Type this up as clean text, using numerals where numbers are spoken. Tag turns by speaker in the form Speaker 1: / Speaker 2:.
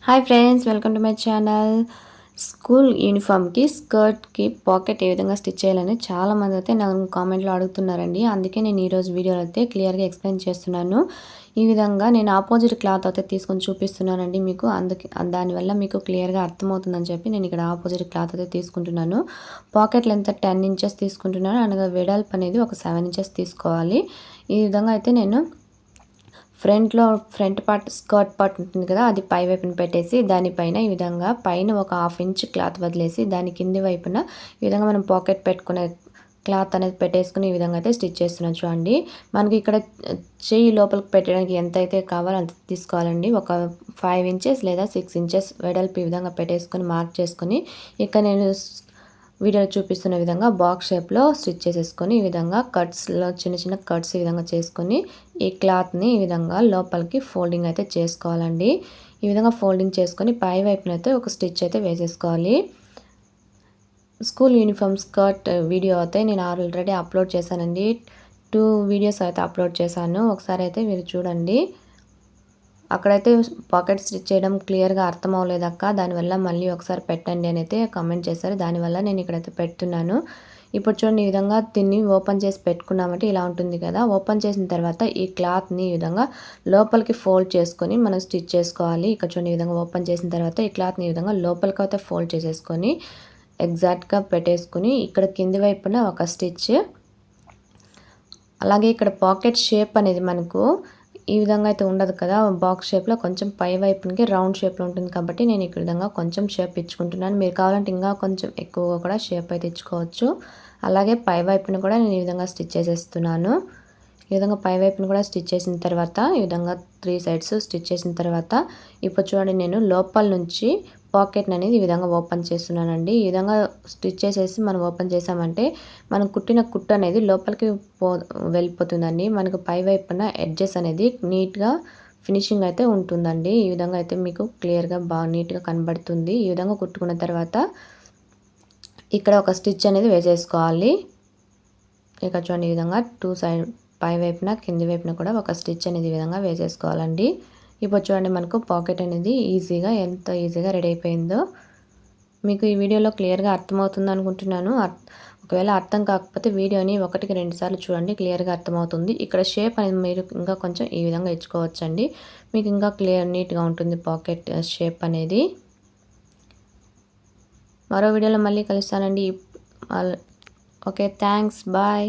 Speaker 1: Hi friends, welcome to my channel. School యూనిఫామ్కి స్కర్ట్కి pocket ఏ విధంగా స్టిచ్ చేయాలని చాలామంది అయితే నన్ను కామెంట్లో అడుగుతున్నారండి. అందుకే నేను ఈరోజు వీడియోలో అయితే క్లియర్గా ఎక్స్ప్లెయిన్ చేస్తున్నాను. ఈ విధంగా నేను ఆపోజిట్ క్లాత్ అయితే తీసుకొని చూపిస్తున్నానండి మీకు. అందుకే దానివల్ల మీకు క్లియర్గా అర్థమవుతుందని చెప్పి నేను ఇక్కడ ఆపోజిట్ క్లాత్ అయితే తీసుకుంటున్నాను. పాకెట్ లెంత్ 10 ఇంచెస్ తీసుకుంటున్నాను. అనగా వెడల్పు అనేది ఒక 7 ఇంచెస్ తీసుకోవాలి. ఈ విధంగా అయితే నేను ఫ్రంట్ పార్ట్ స్కర్ట్ పార్ట్ ఉంటుంది కదా, అది పై వైపున పెట్టేసి దానిపైన ఈ విధంగా పైన ఒక 1/2 ఇంచ్ క్లాత్ వదిలేసి దాని కింది వైపున ఈ విధంగా మనం పాకెట్ పెట్టుకునే క్లాత్ అనేది పెట్టేసుకుని ఈ విధంగా అయితే స్టిచ్ చేస్తున్నాను చూడండి. మనకి ఇక్కడ చెయ్యి లోపలికి పెట్టడానికి ఎంత అయితే కావాలో అంత తీసుకోవాలండి. ఒక 5 ఇంచెస్ లేదా 6 ఇంచెస్ వెడల్పు ఈ విధంగా పెట్టేసుకొని మార్క్ చేసుకొని ఇక్కడ నేను వీడియోలో చూపిస్తున్న విధంగా బాక్స్ షేప్లో స్టిచ్ చేసేసుకొని ఈ విధంగా కట్స్లో చిన్న చిన్న కట్స్ ఈ విధంగా చేసుకొని ఈ క్లాత్ని ఈ విధంగా లోపలికి ఫోల్డింగ్ అయితే చేసుకోవాలండి. ఈ విధంగా ఫోల్డింగ్ చేసుకొని పై వైపున అయితే ఒక స్టిచ్ అయితే వేసేసుకోవాలి. స్కూల్ యూనిఫామ్ స్కర్ట్ వీడియో అయితే నేను ఆల్రెడీ అప్లోడ్ చేశానండి. 2 వీడియోస్ అయితే అప్లోడ్ చేశాను. ఒకసారి అయితే మీరు చూడండి. అక్కడైతే పాకెట్ స్టిచ్ చేయడం క్లియర్గా అర్థం అవ్వలేదక్క, దానివల్ల మళ్ళీ ఒకసారి పెట్టండి అని అయితే కామెంట్ చేశారు. దానివల్ల నేను ఇక్కడైతే పెడుతున్నాను. ఇప్పుడు చూడండి, ఈ విధంగా దీన్ని ఓపెన్ చేసి పెట్టుకున్నామంటే ఇలా ఉంటుంది కదా. ఓపెన్ చేసిన తర్వాత ఈ క్లాత్ని ఈ విధంగా లోపలికి ఫోల్డ్ చేసుకొని మనం స్టిచ్ చేసుకోవాలి. ఇక్కడ చూడండి, ఈ విధంగా ఓపెన్ చేసిన తర్వాత ఈ క్లాత్ని ఈ విధంగా లోపలికి అయితే ఫోల్డ్ చేసేసుకొని ఎగ్జాక్ట్గా పెట్టేసుకుని ఇక్కడ కింది వైపున ఒక స్టిచ్, అలాగే ఇక్కడ పాకెట్ షేప్ అనేది మనకు ఈ విధంగా అయితే ఉండదు కదా, బాక్స్ షేప్లో కొంచెం పై వైపునికి రౌండ్ షేప్లో ఉంటుంది కాబట్టి నేను ఈ విధంగా కొంచెం షేప్ ఇచ్చుకుంటున్నాను. మీరు కావాలంటే ఇంకా కొంచెం ఎక్కువగా కూడా షేప్ అయితే ఇచ్చుకోవచ్చు. అలాగే పై వైపున కూడా నేను ఈ విధంగా స్టిచ్ చేసేస్తున్నాను. ఈ విధంగా పై వైపున కూడా స్టిచ్ చేసిన తర్వాత ఈ విధంగా 3 సైడ్స్ స్టిచ్ చేసిన తర్వాత ఇప్పుడు చూడండి, నేను లోపల నుంచి పాకెట్ని అనేది ఈ విధంగా ఓపెన్ చేస్తున్నానండి. ఈ విధంగా స్టిచ్ చేసేసి మనం ఓపెన్ చేసామంటే మనం కుట్టిన కుట్టు అనేది లోపలికి వెళ్ళిపోతుందండి. మనకు పై వైపున ఎడ్జెస్ అనేది నీట్గా ఫినిషింగ్ అయితే ఉంటుందండి. ఈ విధంగా అయితే మీకు క్లియర్గా బాగా నీట్గా కనబడుతుంది. ఈ విధంగా కుట్టుకున్న తర్వాత ఇక్కడ ఒక స్టిచ్ అనేది వేసేసుకోవాలి. ఇక్కడ చూడండి, ఈ విధంగా 2 సైడ్ పై వైపున కింది వైపున కూడా ఒక స్టిచ్ అనేది ఈ విధంగా వేసేసుకోవాలండి. ఇప్పుడు చూడండి, మనకు పాకెట్ అనేది ఎంత ఈజీగా రెడీ అయిపోయిందో. మీకు ఈ వీడియోలో క్లియర్గా అర్థమవుతుంది అనుకుంటున్నాను. ఒకవేళ అర్థం కాకపోతే వీడియోని 1కి 2 సార్లు చూడండి, క్లియర్గా అర్థమవుతుంది. ఇక్కడ షేప్ అనేది మీరు ఇంకా కొంచెం ఈ విధంగా ఇచ్చుకోవచ్చండి. మీకు ఇంకా నీట్గా ఉంటుంది పాకెట్ షేప్ అనేది. మరో వీడియోలో మళ్ళీ కలుస్తానండి. Okay, thanks, bye.